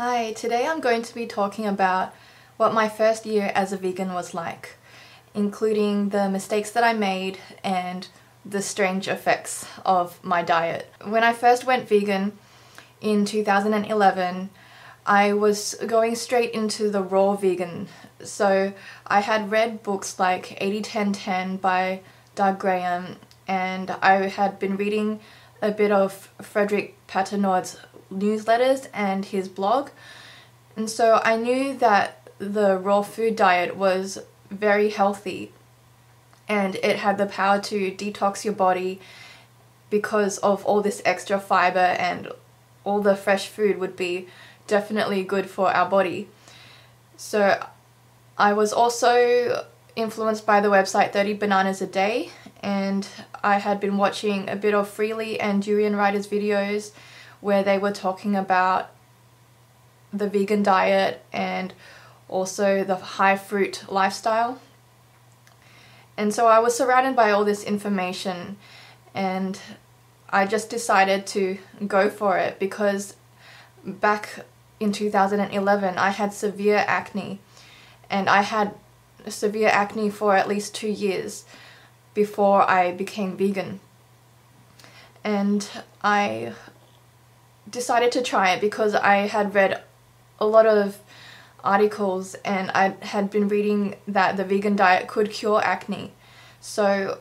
Hi, today I'm going to be talking about what my first year as a vegan was like, including the mistakes that I made and the strange effects of my diet. When I first went vegan in 2011, I was going straight into the raw vegan. So I had read books like 80-10-10 by Doug Graham, and I had been reading a bit of Frederick Paternode's newsletters and his blog, and so I knew that the raw food diet was very healthy and it had the power to detox your body because of all this extra fiber, and all the fresh food would be definitely good for our body. So I was also influenced by the website 30 Bananas a Day, and I had been watching a bit of Freely and Durian Rider's videos where they were talking about the vegan diet and also the high fruit lifestyle. And so I was surrounded by all this information, and I just decided to go for it because back in 2011 I had severe acne, and I had severe acne for at least 2 years before I became vegan. And I decided to try it because I had read a lot of articles and I had been reading that the vegan diet could cure acne. So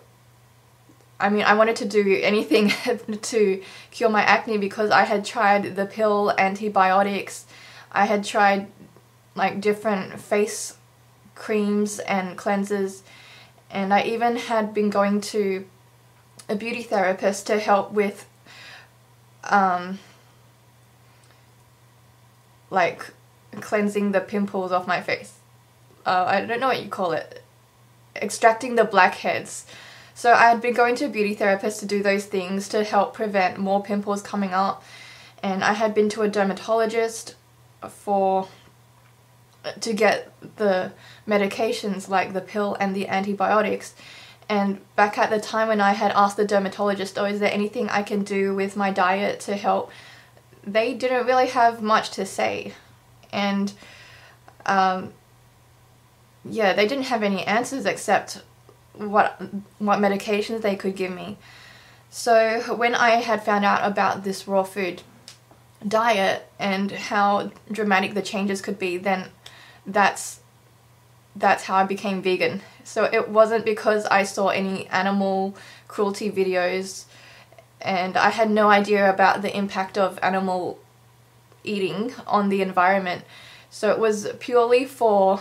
I wanted to do anything to cure my acne because I had tried the pill, antibiotics, I had tried like different face creams and cleansers, and I even had been going to a beauty therapist to help with like cleansing the pimples off my face. I don't know what you call it. Extracting the blackheads. So I had been going to a beauty therapist to do those things to help prevent more pimples coming up, and I had been to a dermatologist to get the medications like the pill and the antibiotics. And back at the time when I had asked the dermatologist, oh, is there anything I can do with my diet to help, they didn't really have much to say. And yeah, they didn't have any answers except what medications they could give me. So when I had found out about this raw food diet and how dramatic the changes could be, then that's how I became vegan. So it wasn't because I saw any animal cruelty videos, and I had no idea about the impact of animal eating on the environment. So it was purely for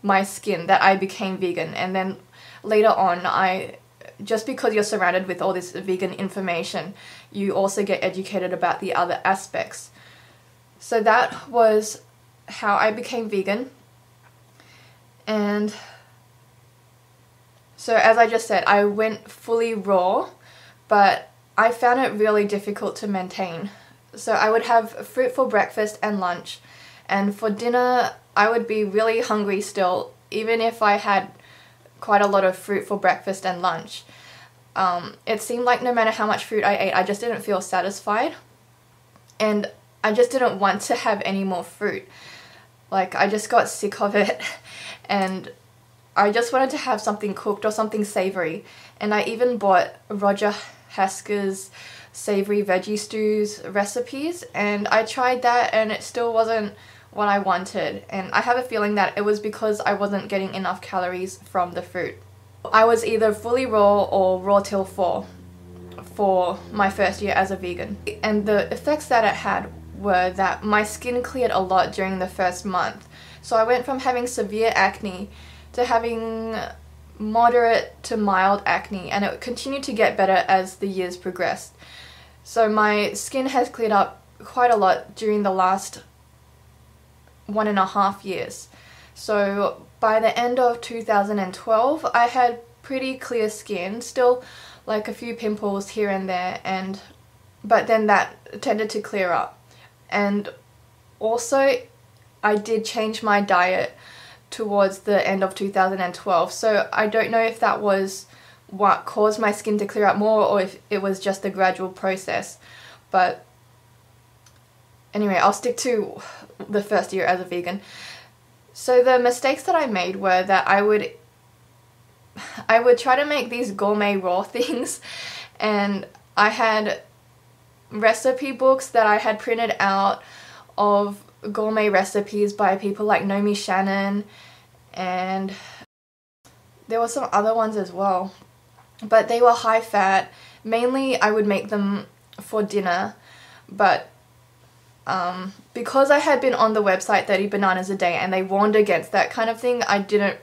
my skin that I became vegan. And then later on, just because you're surrounded with all this vegan information, you also get educated about the other aspects. So that was how I became vegan. And so as I just said, I went fully raw, but I found it really difficult to maintain. So I would have fruit for breakfast and lunch, and for dinner I would be really hungry still, even if I had quite a lot of fruit for breakfast and lunch. It seemed like no matter how much fruit I ate, I just didn't feel satisfied, and I just didn't want to have any more fruit. Like, I just got sick of it, and I just wanted to have something cooked or something savoury. And I even bought Roger Hasker's savoury veggie stews recipes, and I tried that and it still wasn't what I wanted. And I have a feeling that it was because I wasn't getting enough calories from the fruit. I was either fully raw or raw till 4 for my first year as a vegan. And the effects that it had were that my skin cleared a lot during the first month. So I went from having severe acne to having moderate to mild acne, and it continued to get better as the years progressed. So my skin has cleared up quite a lot during the last 1.5 years. So by the end of 2012, I had pretty clear skin, still like a few pimples here and there, but then that tended to clear up. And also I did change my diet towards the end of 2012, so I don't know if that was what caused my skin to clear up more or if it was just a gradual process. But Anyway, I'll stick to the first year as a vegan. So the mistakes that I made were that I would try to make these gourmet raw things, and I had recipe books that I had printed out of gourmet recipes by people like Nomi Shannon, and there were some other ones as well, but they were high fat. Mainly I would make them for dinner, but because I had been on the website 30 Bananas a Day and they warned against that kind of thing, I didn't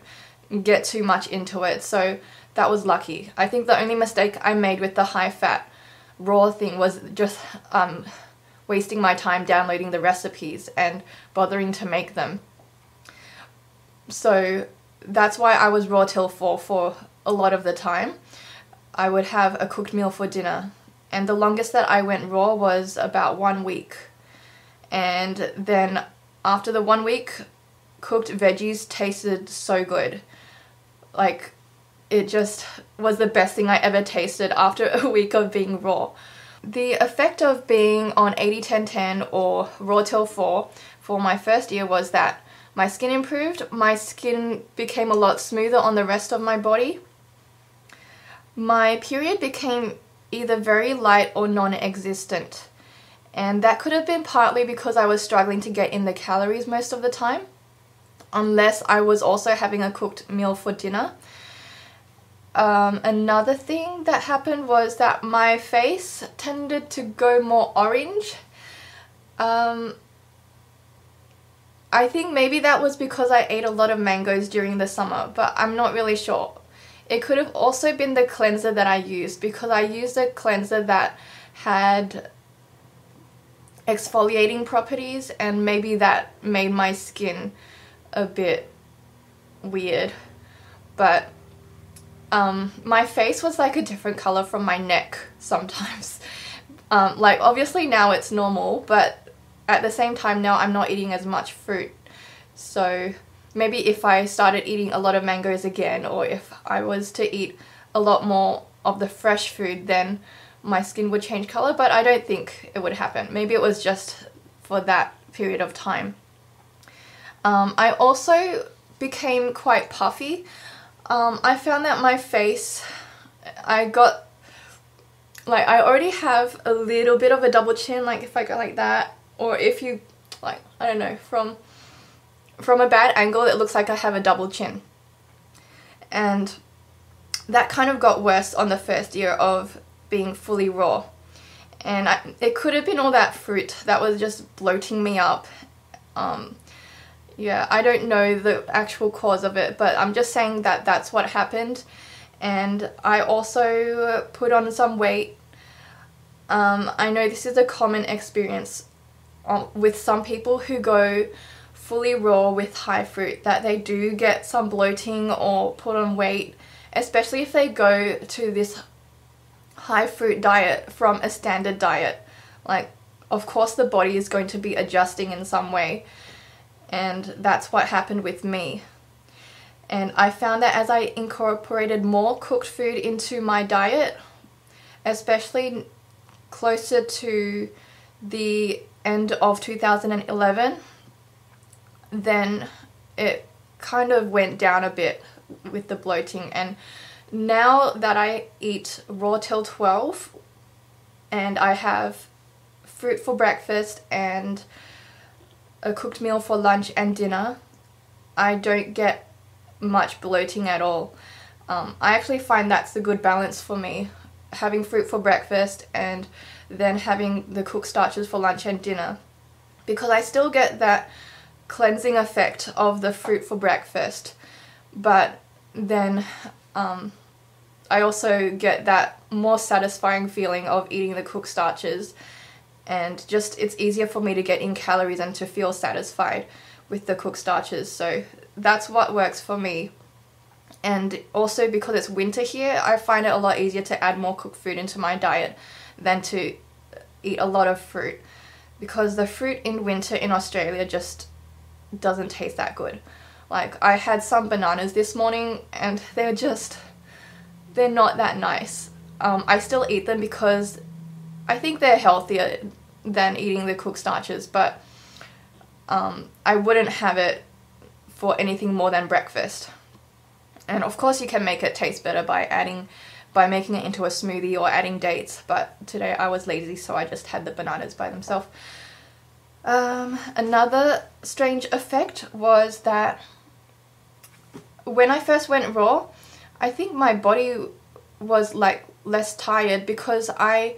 get too much into it, so that was lucky. I think the only mistake I made with the high fat raw thing was just wasting my time downloading the recipes and bothering to make them. So that's why I was raw till 4 for a lot of the time. I would have a cooked meal for dinner, and the longest that I went raw was about 1 week. And then after the 1 week, cooked veggies tasted so good. Like, it just was the best thing I ever tasted after a week of being raw. The effect of being on 80-10-10 or raw till 4 for my first year was that my skin improved, my skin became a lot smoother on the rest of my body. My period became either very light or non-existent. And that could have been partly because I was struggling to get in the calories most of the time, unless I was also having a cooked meal for dinner. Another thing that happened was that my face tended to go more orange. I think maybe that was because I ate a lot of mangoes during the summer, but I'm not really sure. It could have also been the cleanser that I used, because I used a cleanser that had exfoliating properties, and maybe that made my skin a bit weird. But my face was like a different color from my neck sometimes. Like, obviously now it's normal, but at the same time now I'm not eating as much fruit. So maybe if I started eating a lot of mangoes again, or if I was to eat a lot more of the fresh food, then my skin would change color, but I don't think it would happen. Maybe it was just for that period of time. I also became quite puffy. I found that my face, I already have a little bit of a double chin, like if I go like that, or if you, like, I don't know, from a bad angle it looks like I have a double chin. And that kind of got worse on the first year of being fully raw. And it could have been all that fruit that was just bloating me up. Yeah, I don't know the actual cause of it, but I'm just saying that that's what happened. And I also put on some weight. I know this is a common experience with some people who go fully raw with high fruit, that they do get some bloating or put on weight, especially if they go to this high fruit diet from a standard diet. Like, of course the body is going to be adjusting in some way, and that's what happened with me. And I found that as I incorporated more cooked food into my diet, especially closer to the end of 2011, then it kind of went down a bit with the bloating. And now that I eat raw till 12 and I have fruit for breakfast and a cooked meal for lunch and dinner, I don't get much bloating at all. I actually find that's a good balance for me, having fruit for breakfast and then having the cooked starches for lunch and dinner, because I still get that cleansing effect of the fruit for breakfast, but then I also get that more satisfying feeling of eating the cooked starches, and just it's easier for me to get in calories and to feel satisfied with the cooked starches. So that's what works for me. And also because it's winter here, I find it a lot easier to add more cooked food into my diet than to eat a lot of fruit, because the fruit in winter in Australia just doesn't taste that good. Like, I had some bananas this morning and they're not that nice. I still eat them because I think they're healthier than eating the cooked starches, but I wouldn't have it for anything more than breakfast. And of course you can make it taste better by making it into a smoothie or adding dates, but today I was lazy, so I just had the bananas by themselves. Another strange effect was that when I first went raw, I think my body was like less tired because I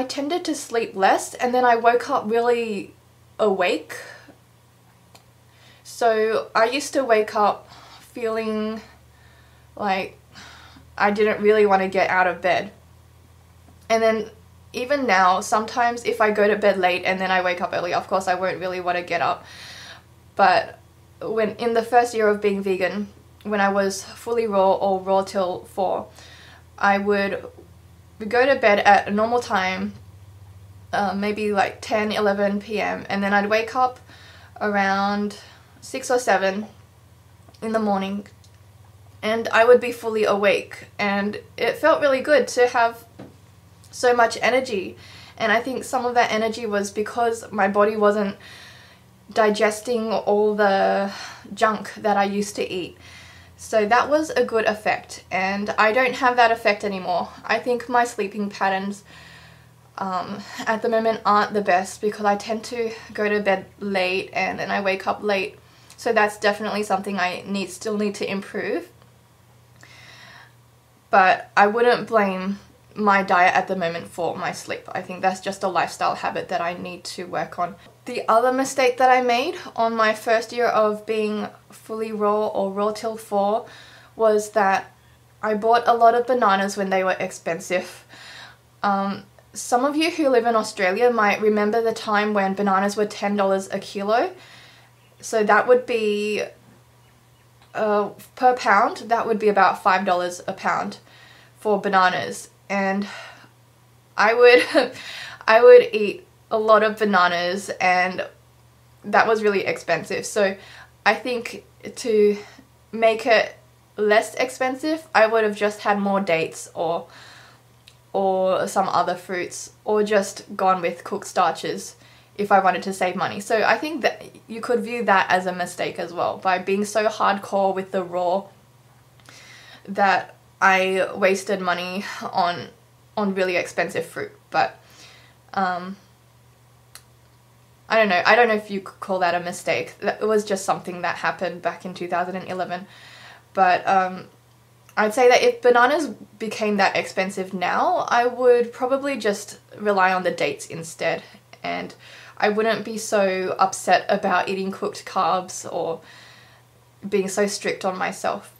tended to sleep less, and then I woke up really awake. So I used to wake up feeling like I didn't really want to get out of bed. And then even now, sometimes if I go to bed late and then I wake up early, of course I won't really want to get up. But when in the first year of being vegan, when I was fully raw or raw till 4, I would go to bed at a normal time, maybe like 10, 11 p.m. and then I'd wake up around 6 or 7 in the morning and I would be fully awake, and it felt really good to have so much energy. And I think some of that energy was because my body wasn't digesting all the junk that I used to eat. So that was a good effect, and I don't have that effect anymore. I think my sleeping patterns at the moment aren't the best because I tend to go to bed late and then I wake up late. So that's definitely something I still need to improve. But I wouldn't blame my diet at the moment for my sleep. I think that's just a lifestyle habit that I need to work on. The other mistake that I made on my first year of being fully raw or raw till 4 was that I bought a lot of bananas when they were expensive. Some of you who live in Australia might remember the time when bananas were $10 a kilo. So that would be, per pound, that would be about $5 a pound for bananas. And I would eat a lot of bananas, and that was really expensive. So I think to make it less expensive, I would have just had more dates or some other fruits, or just gone with cooked starches if I wanted to save money. So I think that you could view that as a mistake as well, by being so hardcore with the raw that I wasted money on really expensive fruit. But I don't know if you could call that a mistake. It was just something that happened back in 2011. But I'd say that if bananas became that expensive now, I would probably just rely on the dates instead, and I wouldn't be so upset about eating cooked carbs or being so strict on myself.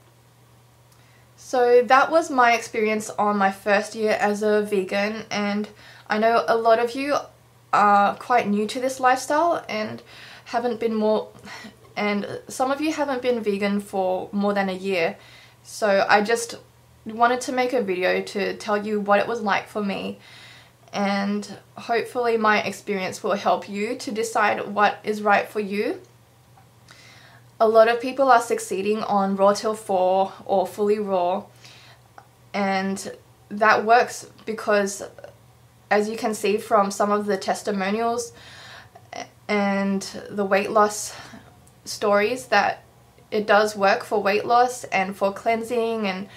So that was my experience on my first year as a vegan, and I know a lot of you are quite new to this lifestyle and some of you haven't been vegan for more than a year. So I just wanted to make a video to tell you what it was like for me, and hopefully my experience will help you to decide what is right for you. A lot of people are succeeding on raw till 4 or fully raw, and that works because, as you can see from some of the testimonials and the weight loss stories, that it does work for weight loss and for cleansing. And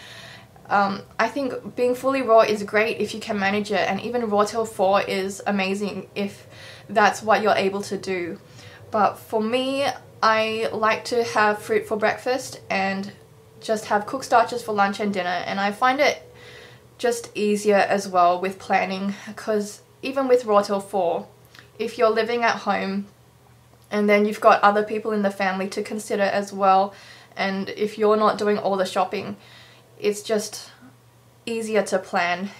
I think being fully raw is great if you can manage it, and even raw till 4 is amazing if that's what you're able to do. But for me, I like to have fruit for breakfast and just have cooked starches for lunch and dinner, and I find it just easier as well with planning, because even with raw till 4, if you're living at home and then you've got other people in the family to consider as well, and if you're not doing all the shopping, it's just easier to plan.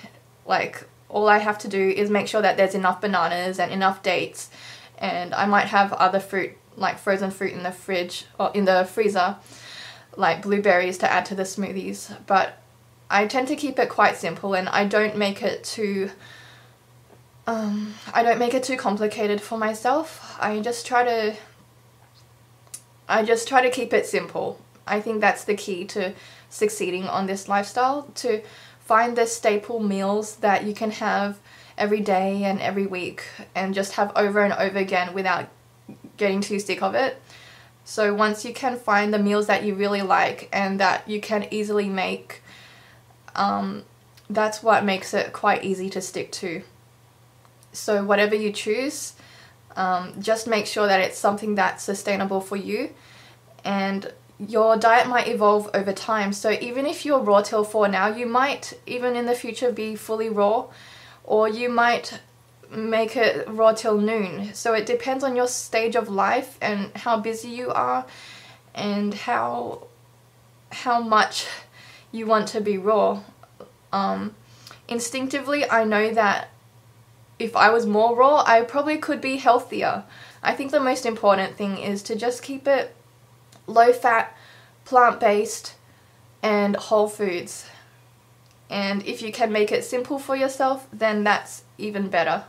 Like, all I have to do is make sure that there's enough bananas and enough dates, and I might have other fruit, like frozen fruit in the fridge or in the freezer, like blueberries to add to the smoothies. But I tend to keep it quite simple, and I don't make it too complicated for myself. I just try to keep it simple. I think that's the key to succeeding on this lifestyle, to find the staple meals that you can have every day and every week and just have over and over again without getting too sick of it. So once you can find the meals that you really like and that you can easily make, that's what makes it quite easy to stick to. So whatever you choose, just make sure that it's something that's sustainable for you, and your diet might evolve over time. So even if you're raw till 4 now, you might even in the future be fully raw, or you might make it raw till noon. So it depends on your stage of life and how busy you are and how much you want to be raw. Instinctively, I know that if I was more raw, I probably could be healthier. I think the most important thing is to just keep it low fat, plant-based, and whole foods. And if you can make it simple for yourself, then that's even better.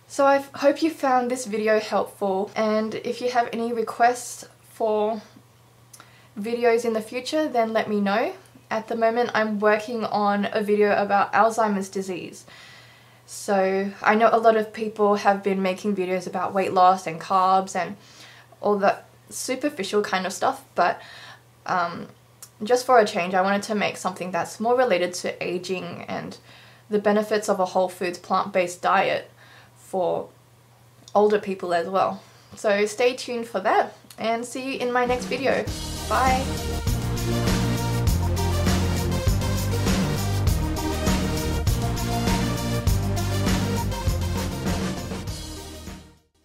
So I hope you found this video helpful, and if you have any requests for videos in the future, then let me know. At the moment I'm working on a video about Alzheimer's disease. So I know a lot of people have been making videos about weight loss and carbs and all that superficial kind of stuff, but just for a change I wanted to make something that's more related to aging and the benefits of a whole foods plant-based diet for older people as well. So stay tuned for that and see you in my next video. Bye!